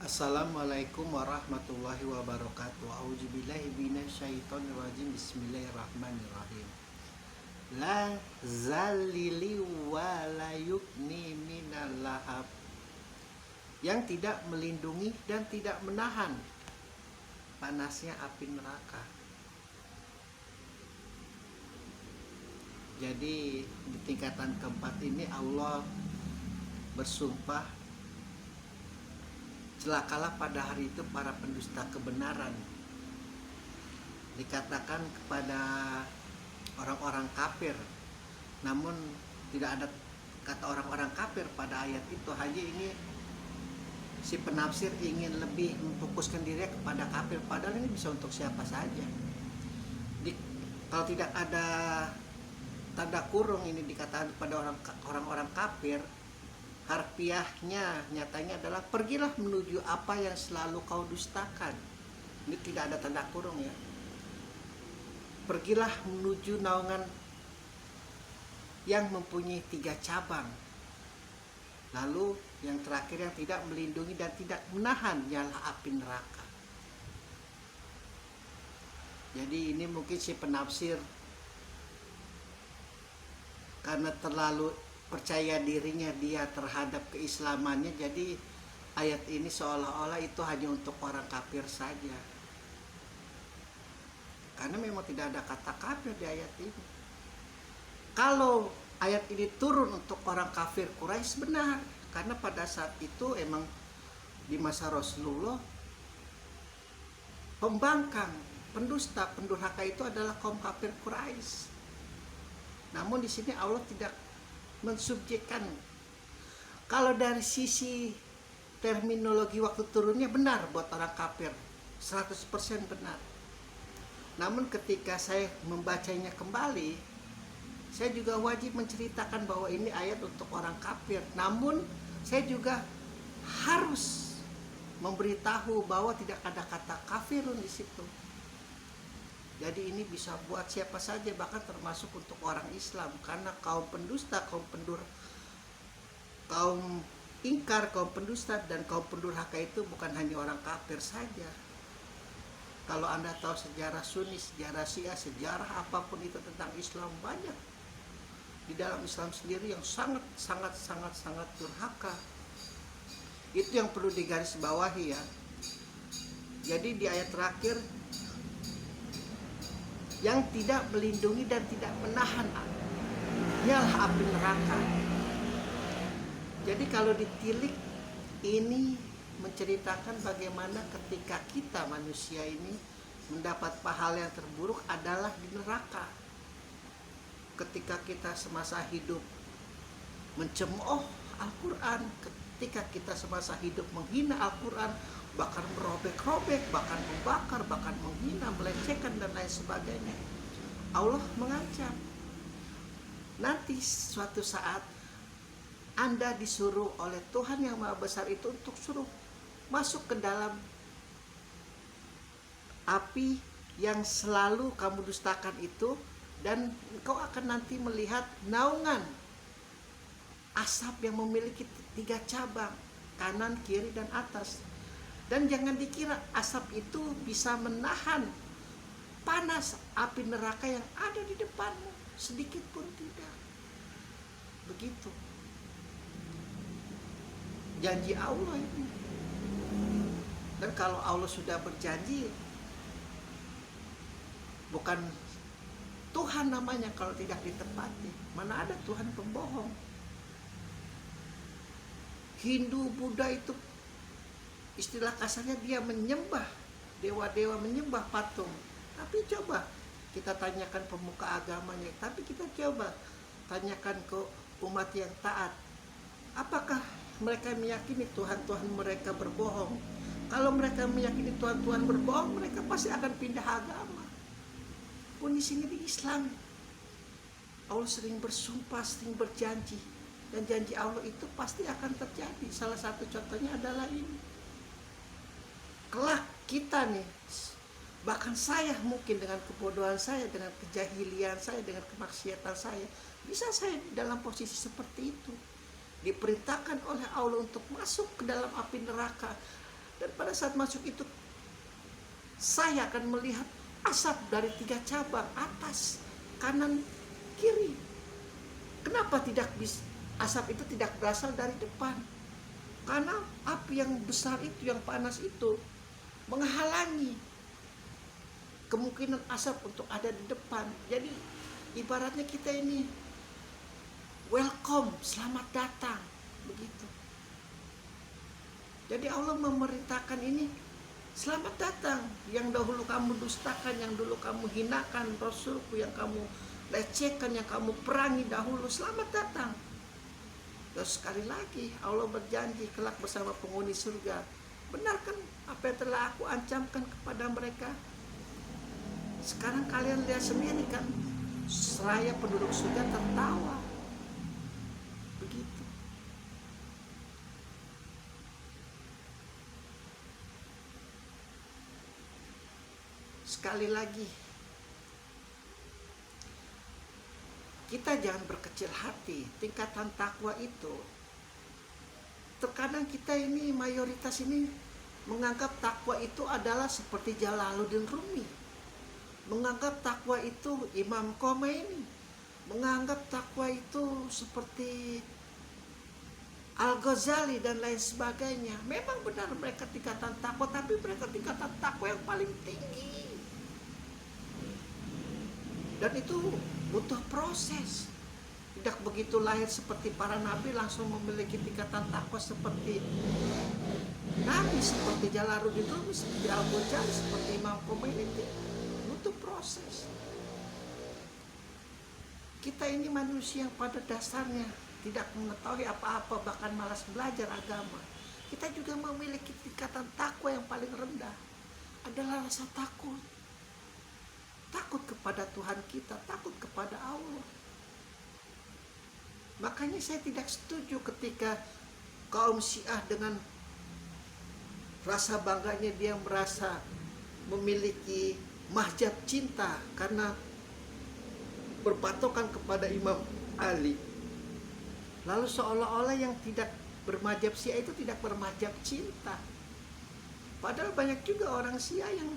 Assalamualaikum warahmatullahi wabarakatuh. A'udzubillahi minasyaitonirrajim. Bismillahirrahmanirrahim. La zalili wa la yukni minal lahab. Yang tidak melindungi dan tidak menahan panasnya api neraka. Jadi di tingkatan keempat ini Allah bersumpah, celakalah pada hari itu para pendusta kebenaran. Dikatakan kepada orang-orang kafir, namun tidak ada kata orang-orang kafir pada ayat itu. Hanya ini si penafsir ingin lebih memfokuskan dirinya kepada kafir, padahal ini bisa untuk siapa saja. Kalau tidak ada tanda kurung ini dikatakan pada orang-orang kafir, harfiahnya nyatanya adalah pergilah menuju apa yang selalu kau dustakan. Ini tidak ada tanda kurung ya. Pergilah menuju naungan yang mempunyai 3 cabang. Lalu yang terakhir, yang tidak melindungi dan tidak menahan ialah api neraka. Jadi ini mungkin si penafsir karena terlalu percaya dirinya dia terhadap keislamannya, jadi ayat ini seolah-olah itu hanya untuk orang kafir saja, karena memang tidak ada kata kafir di ayat ini. Kalau ayat ini turun untuk orang kafir Quraisy, benar, karena pada saat itu emang di masa Rasulullah pembangkang, pendusta, pendurhaka itu adalah kaum kafir Quraisy. Namun di sini Allah tidak mensubjekkan. Kalau dari sisi terminologi waktu turunnya benar buat orang kafir, 100% benar. Namun ketika saya membacanya kembali, saya juga wajib menceritakan bahwa ini ayat untuk orang kafir. Namun saya juga harus memberitahu bahwa tidak ada kata kafirun di situ. Jadi ini bisa buat siapa saja, bahkan termasuk untuk orang Islam, karena kaum pendusta, kaum ingkar, kaum pendusta dan kaum pendurhaka itu bukan hanya orang kafir saja. Kalau Anda tahu sejarah Sunni, sejarah Syiah, sejarah apapun itu tentang Islam, banyak di dalam Islam sendiri yang sangat durhaka. Itu yang perlu digarisbawahi ya. Jadi di ayat terakhir, yang tidak melindungi dan tidak menahan ialah api neraka. Jadi kalau ditilik, ini menceritakan bagaimana ketika kita manusia ini mendapat pahala yang terburuk adalah di neraka. Ketika kita semasa hidup mencemooh Al-Quran, ketika kita semasa hidup menghina Al-Quran, bahkan merobek-robek, bahkan membakar, bahkan menghina, melecehkan dan lain sebagainya, Allah mengancam nanti suatu saat Anda disuruh oleh Tuhan yang Maha Besar itu untuk suruh masuk ke dalam api yang selalu kamu dustakan itu, dan engkau akan nanti melihat naungan asap yang memiliki 3 cabang, kanan, kiri, dan atas. Dan jangan dikira asap itu bisa menahan panas api neraka yang ada di depanmu, sedikit pun tidak. Begitu janji Allah ini. Dan kalau Allah sudah berjanji, bukan Tuhan namanya kalau tidak ditepati. Mana ada Tuhan pembohong. Hindu, Buddha itu istilah kasarnya dia menyembah dewa-dewa, menyembah patung. Tapi coba kita tanyakan pemuka agamanya, tapi kita coba tanyakan ke umat yang taat, apakah mereka meyakini Tuhan-Tuhan mereka berbohong? Kalau mereka meyakini Tuhan-Tuhan berbohong, mereka pasti akan pindah agama. Pun di sini di Islam, Allah sering bersumpah, sering berjanji, dan janji Allah itu pasti akan terjadi. Salah satu contohnya adalah ini. Kelak kita nih, bahkan saya mungkin dengan kebodohan saya, dengan kejahilian saya, dengan kemaksiatan saya, bisa saya dalam posisi seperti itu, diperintahkan oleh Allah untuk masuk ke dalam api neraka, Dan pada saat masuk itu, saya akan melihat asap dari 3 cabang, atas, kanan, kiri. Kenapa tidak bisa? Asap itu tidak berasal dari depan, karena api yang besar itu, yang panas itu, menghalangi kemungkinan asap untuk ada di depan. Jadi ibaratnya kita ini welcome, selamat datang, begitu. Jadi Allah memerintahkan ini, selamat datang. Yang dahulu kamu dustakan, yang dulu kamu hinakan Rasulku, yang kamu lecehkan, yang kamu perangi dahulu, selamat datang. Terus sekali lagi Allah berjanji kelak bersama penghuni surga. Benarkan apa yang telah aku ancamkan kepada mereka? Sekarang kalian lihat sendiri kan, seraya penduduk surga tertawa. Begitu. Sekali lagi, kita jangan berkecil hati. Tingkatan takwa itu, terkadang kita ini, mayoritas ini menganggap takwa itu adalah seperti Jalaluddin Rumi, menganggap takwa itu Imam Khomeini, menganggap takwa itu seperti Al-Ghazali dan lain sebagainya. Memang benar mereka tingkatan takwa, tapi mereka tingkatan takwa yang paling tinggi. Dan itu butuh proses. Tidak begitu lahir seperti para nabi langsung memiliki tingkatan takwa seperti nabi, seperti Jalaluddin Rumi, seperti Al-Ghazali, seperti Imam Khomeini. Butuh proses. Kita ini manusia yang pada dasarnya tidak mengetahui apa-apa, bahkan malas belajar agama. Kita juga memiliki tingkatan takwa yang paling rendah, adalah rasa takut. Takut kepada Tuhan kita, takut kepada Allah. Makanya saya tidak setuju ketika kaum Syiah dengan rasa bangganya dia merasa memiliki mahjab cinta karena berpatokan kepada Imam Ali. Lalu seolah-olah yang tidak bermahjab Syiah itu tidak bermahjab cinta. Padahal banyak juga orang Syiah yang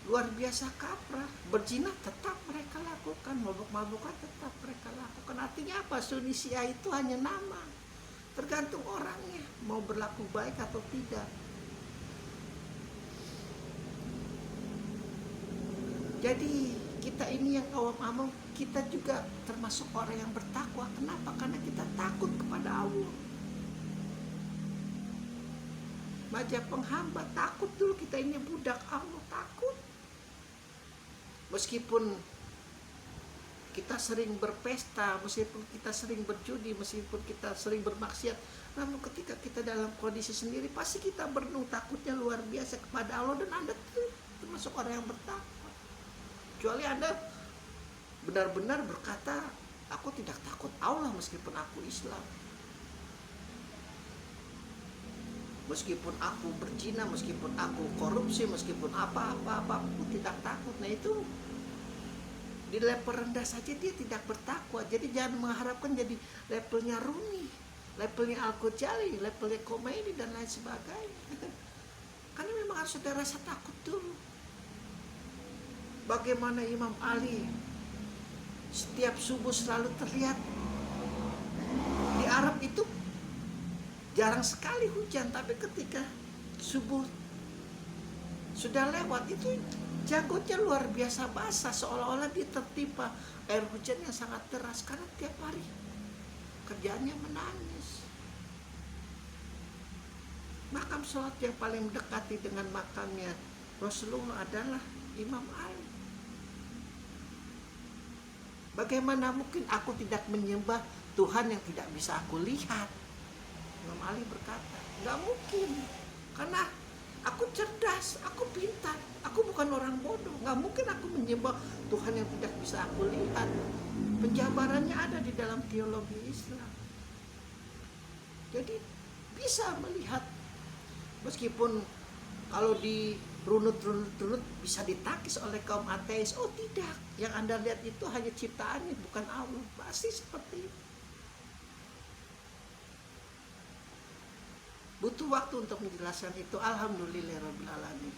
luar biasa kaprah. Berzina tetap mereka lakukan, mabuk-mabukan tetap mereka lakukan. Artinya apa? Sunni Syiah itu hanya nama, tergantung orangnya mau berlaku baik atau tidak. Jadi kita ini yang awam-awam, kita juga termasuk orang yang bertakwa. Kenapa? Karena kita takut kepada Allah. Majap penghambat, takut dulu. Kita ini budak Allah, takut. Meskipun kita sering berpesta, meskipun kita sering berjudi, meskipun kita sering bermaksiat, namun ketika kita dalam kondisi sendiri, pasti kita berenung takutnya luar biasa kepada Allah. Dan Anda termasuk orang yang bertakwa. Kecuali Anda benar-benar berkata, aku tidak takut Allah meskipun aku Islam, meskipun aku berzina, meskipun aku korupsi, meskipun apa-apa, aku tidak takut. Nah itu di level rendah saja dia tidak bertakwa. Jadi jangan mengharapkan jadi levelnya Rumi, levelnya Al-Ghazali, levelnya Khomeini dan lain sebagainya. Karena memang harus ada rasa takut dulu. Bagaimana Imam Ali setiap subuh selalu terlihat di Arab itu jarang sekali hujan, tapi ketika subuh sudah lewat itu janggutnya luar biasa basah, seolah-olah dia tertimpa air hujan yang sangat deras karena tiap hari kerjaannya menangis. Makam sholat yang paling mendekati dengan makamnya Rasulullah adalah Imam Ali. Bagaimana mungkin aku tidak menyembah Tuhan yang tidak bisa aku lihat? Imam Ali berkata, nggak mungkin, karena aku cerdas, aku pintar, aku bukan orang bodoh. Nggak mungkin aku menyembah Tuhan yang tidak bisa aku lihat. Penjabarannya ada di dalam teologi Islam. Jadi bisa melihat, meskipun kalau di runut bisa ditakis oleh kaum ateis. Oh tidak, yang Anda lihat itu hanya ciptaannya, bukan Allah. Pasti seperti itu. butuh waktu untuk menjelaskan itu. Alhamdulillahirabbil alamin.